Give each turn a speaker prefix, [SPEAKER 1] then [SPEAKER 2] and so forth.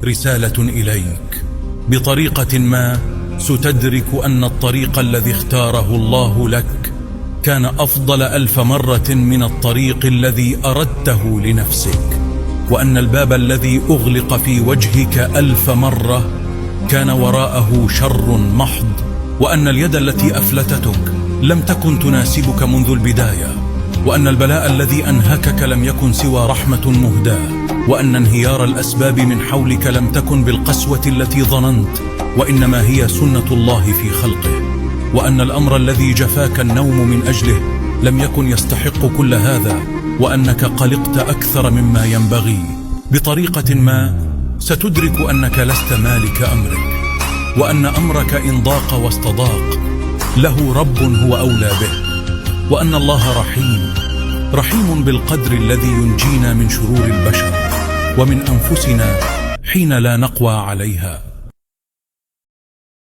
[SPEAKER 1] رسالة إليك. بطريقة ما ستدرك أن الطريق الذي اختاره الله لك كان أفضل 1000 مرة من الطريق الذي أردته لنفسك، وأن الباب الذي أغلق في وجهك 1000 مرة كان وراءه شر محض، وأن اليد التي أفلتتك لم تكن تناسبك منذ البداية، وأن البلاء الذي أنهكك لم يكن سوى رحمة مهداة، وأن انهيار الأسباب من حولك لم تكن بالقسوة التي ظننت، وإنما هي سنة الله في خلقه، وأن الأمر الذي جفاك النوم من أجله لم يكن يستحق كل هذا، وأنك قلقت أكثر مما ينبغي. بطريقة ما ستدرك أنك لست مالك أمرك، وأن أمرك إن ضاق واستضاق له رب هو أولى به، وأن الله رحيم بالقدر الذي ينجينا من شرور البشر ومن أنفسنا حين لا نقوى عليها.